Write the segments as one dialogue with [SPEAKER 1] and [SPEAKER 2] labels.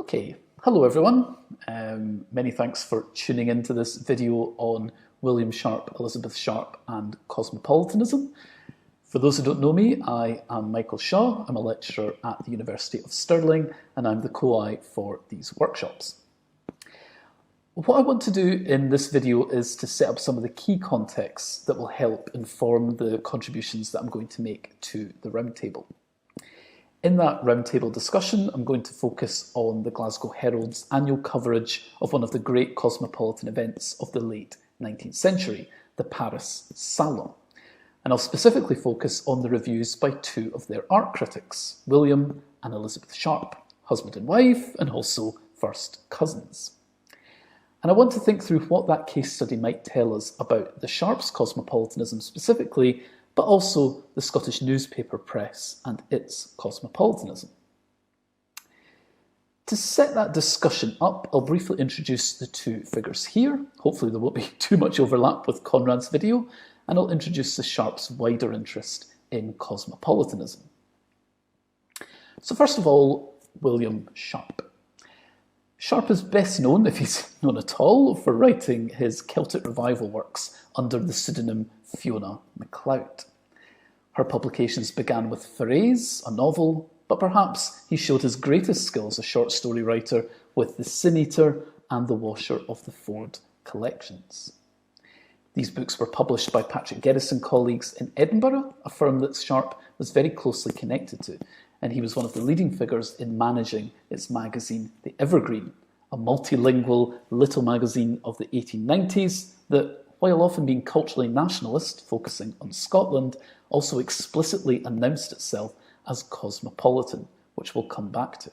[SPEAKER 1] Okay, hello everyone. Many thanks for tuning into this video on William Sharp, Elizabeth Sharp and Cosmopolitanism. For those who don't know me, I am Michael Shaw. I'm a lecturer at the University of Stirling and I'm the co-I for these workshops. What I want to do in this video is to set up some of the key contexts that will help inform the contributions that I'm going to make to the roundtable. In that roundtable discussion, I'm going to focus on the Glasgow Herald's annual coverage of one of the great cosmopolitan events of the late 19th century, the Paris Salon. And I'll specifically focus on the reviews by two of their art critics, William and Elizabeth Sharp, husband and wife, and also first cousins. And I want to think through what that case study might tell us about the Sharps' cosmopolitanism specifically, but also the Scottish newspaper press and its cosmopolitanism. To set that discussion up, I'll briefly introduce the two figures here. Hopefully there won't be too much overlap with Conrad's video, and I'll introduce the Sharps' wider interest in cosmopolitanism. So first of all, William Sharp. Sharp is best known, if he's known at all, for writing his Celtic revival works under the pseudonym Fiona MacLeod. Her publications began with Forays, a novel, but perhaps he showed his greatest skill as a short story writer with The Sin Eater and The Washer of the Ford collections. These books were published by Patrick Geddes and colleagues in Edinburgh, a firm that Sharp was very closely connected to, and he was one of the leading figures in managing its magazine, The Evergreen, a multilingual little magazine of the 1890s that, while often being culturally nationalist, focusing on Scotland, also explicitly announced itself as cosmopolitan, which we'll come back to.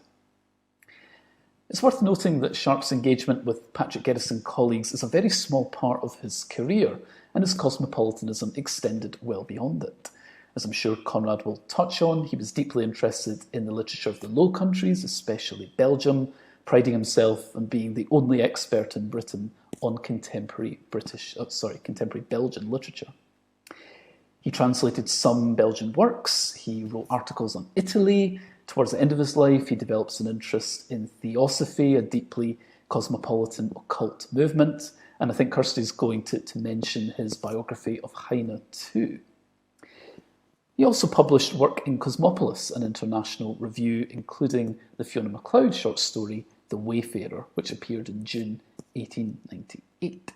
[SPEAKER 1] It's worth noting that Sharp's engagement with Patrick Geddes and colleagues is a very small part of his career, and his cosmopolitanism extended well beyond it. As I'm sure Conrad will touch on, he was deeply interested in the literature of the Low Countries, especially Belgium, priding himself on being the only expert in Britain on contemporary Belgian literature. He translated some Belgian works, he wrote articles on Italy. Towards the end of his life, he develops an interest in theosophy, a deeply cosmopolitan occult movement, and I think Kirsty's going to mention his biography of Heine too. He also published work in Cosmopolis, an international review, including the Fiona MacLeod short story, The Wayfarer, which appeared in June 1898.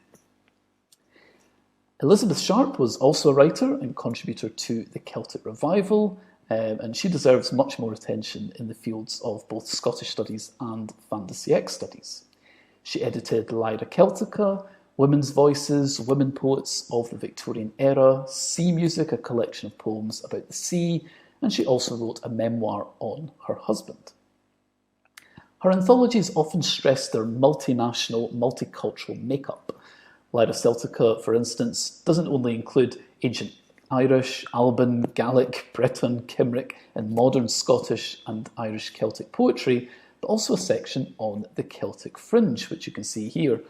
[SPEAKER 1] Elizabeth Sharp was also a writer and contributor to the Celtic revival, and she deserves much more attention in the fields of both Scottish studies and Fin de Siècle studies. She edited Lyra Celtica, Women's Voices, Women Poets of the Victorian Era, Sea Music, a collection of poems about the sea, and she also wrote a memoir on her husband. Her anthologies often stress their multinational, multicultural makeup. Lyra Celtica, for instance, doesn't only include ancient Irish, Alban, Gaelic, Breton, Cymric, and modern Scottish and Irish Celtic poetry, but also a section on the Celtic fringe, which you can see here.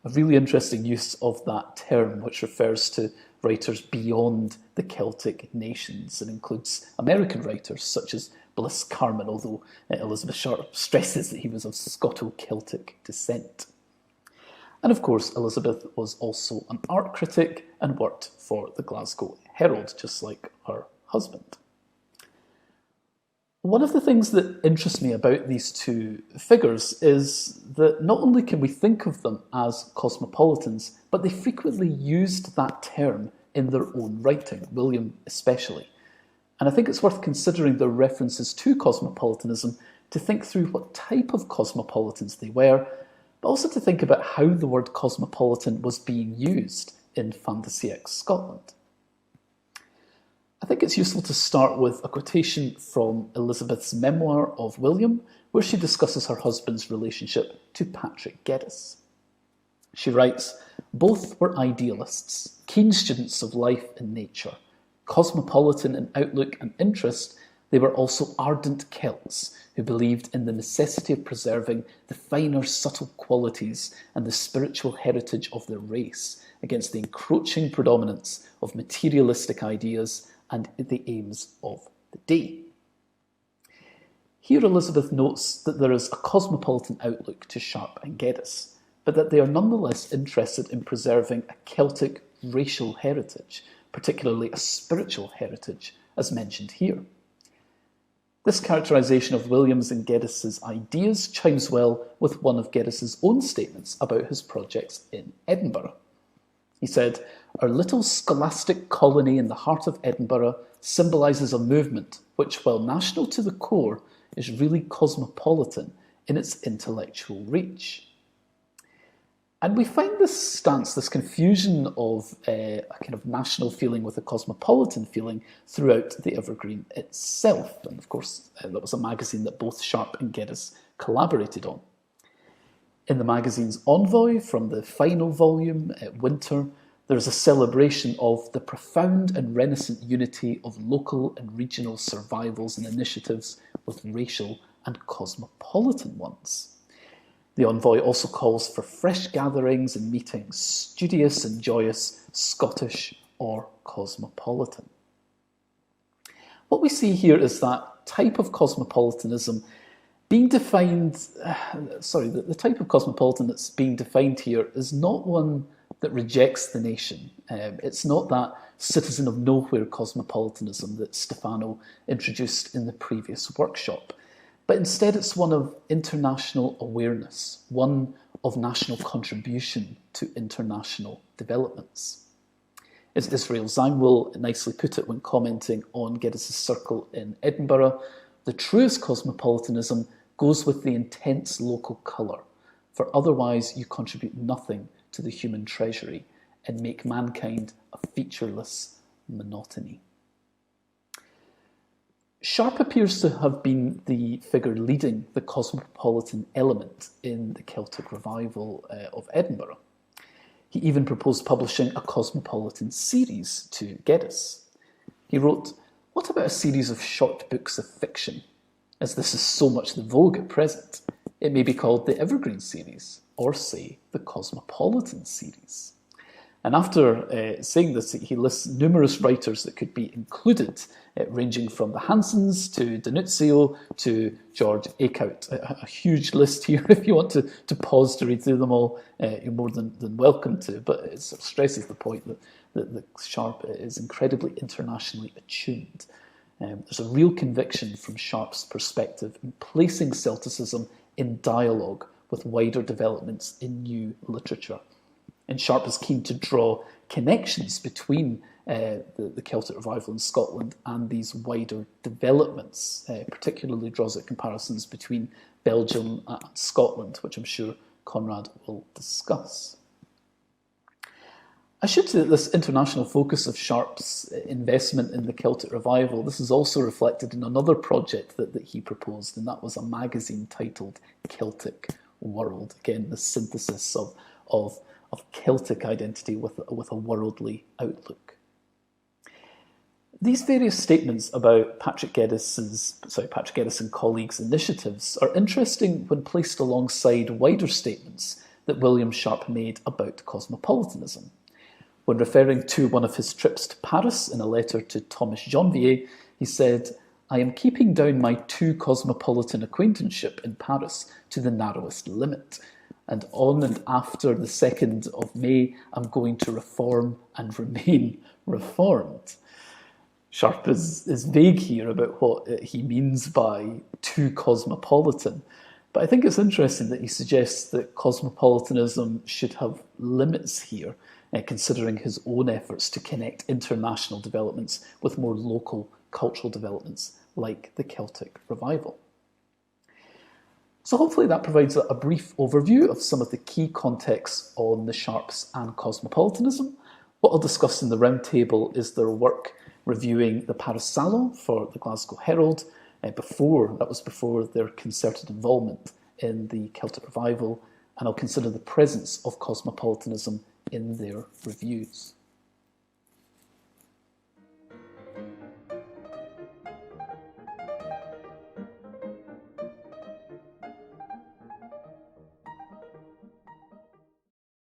[SPEAKER 1] A really interesting use of that term, which refers to writers beyond the Celtic nations and includes American writers such as Bliss Carman, although Elizabeth Sharp stresses that he was of Scoto-Celtic descent. And of course, Elizabeth was also an art critic and worked for the Glasgow Herald, just like her husband. One of the things that interests me about these two figures is that not only can we think of them as cosmopolitans, but they frequently used that term in their own writing, William especially. And I think it's worth considering their references to cosmopolitanism to think through what type of cosmopolitans they were, but also to think about how the word cosmopolitan was being used in Fin de Siècle Scotland. I think it's useful to start with a quotation from Elizabeth's memoir of William, where she discusses her husband's relationship to Patrick Geddes. She writes, "Both were idealists, keen students of life and nature. Cosmopolitan in outlook and interest, they were also ardent Celts who believed in the necessity of preserving the finer, subtle qualities and the spiritual heritage of their race against the encroaching predominance of materialistic ideas and the aims of the day." Here Elizabeth notes that there is a cosmopolitan outlook to Sharp and Geddes, but that they are nonetheless interested in preserving a Celtic racial heritage, particularly a spiritual heritage, as mentioned here. This characterisation of Williams and Geddes's ideas chimes well with one of Geddes's own statements about his projects in Edinburgh. He said, "Our little scholastic colony in the heart of Edinburgh symbolises a movement which, while national to the core, is really cosmopolitan in its intellectual reach." And we find this stance, this confusion of a kind of national feeling with a cosmopolitan feeling throughout the Evergreen itself. And of course, that was a magazine that both Sharp and Geddes collaborated on. In the magazine's Envoy, from the final volume, Winter, there is a celebration of the profound and renascent unity of local and regional survivals and initiatives with racial and cosmopolitan ones. The Envoy also calls for fresh gatherings and meetings, studious and joyous, Scottish or cosmopolitan. What we see here is that type of cosmopolitanism being defined, the type of cosmopolitan that's being defined here is not one that rejects the nation. It's not that citizen of nowhere cosmopolitanism that Stefano introduced in the previous workshop. But instead it's one of international awareness, one of national contribution to international developments. As Israel Zangwill nicely put it when commenting on Geddes's circle in Edinburgh, the truest cosmopolitanism goes with the intense local colour, for otherwise you contribute nothing to the human treasury and make mankind a featureless monotony. Sharp appears to have been the figure leading the cosmopolitan element in the Celtic revival of Edinburgh. He even proposed publishing a Cosmopolitan Series to Geddes. He wrote, "What about a series of short books of fiction? As this is so much the vogue at present, it may be called the Evergreen Series, or say the Cosmopolitan Series." And after saying this, he lists numerous writers that could be included, ranging from the Hansons to D'Annunzio to George Eekhout. A huge list here. If you want to pause to read through them all, you're more than welcome to. But it sort of stresses the point that Sharp is incredibly internationally attuned. There's a real conviction from Sharp's perspective in placing Celticism in dialogue with wider developments in new literature. And Sharp is keen to draw connections between the Celtic revival in Scotland and these wider developments, particularly draws out comparisons between Belgium and Scotland, which I'm sure Conrad will discuss. I should say that this international focus of Sharp's investment in the Celtic revival, this is also reflected in another project that he proposed, and that was a magazine titled Celtic World. Again, the synthesis of Celtic identity with a worldly outlook. These various statements about Patrick Geddes and colleagues' initiatives are interesting when placed alongside wider statements that William Sharp made about cosmopolitanism. When referring to one of his trips to Paris in a letter to Thomas Janvier, he said, "I am keeping down my too cosmopolitan acquaintanceship in Paris to the narrowest limit. And on and after the 2nd of May, I'm going to reform and remain reformed." Sharp is vague here about what he means by too cosmopolitan, but I think it's interesting that he suggests that cosmopolitanism should have limits here, considering his own efforts to connect international developments with more local cultural developments like the Celtic revival. So hopefully that provides a brief overview of some of the key contexts on the Sharps and cosmopolitanism. What I'll discuss in the roundtable is their work reviewing the Paris Salon for the Glasgow Herald, before their concerted involvement in the Celtic revival, and I'll consider the presence of cosmopolitanism in their reviews.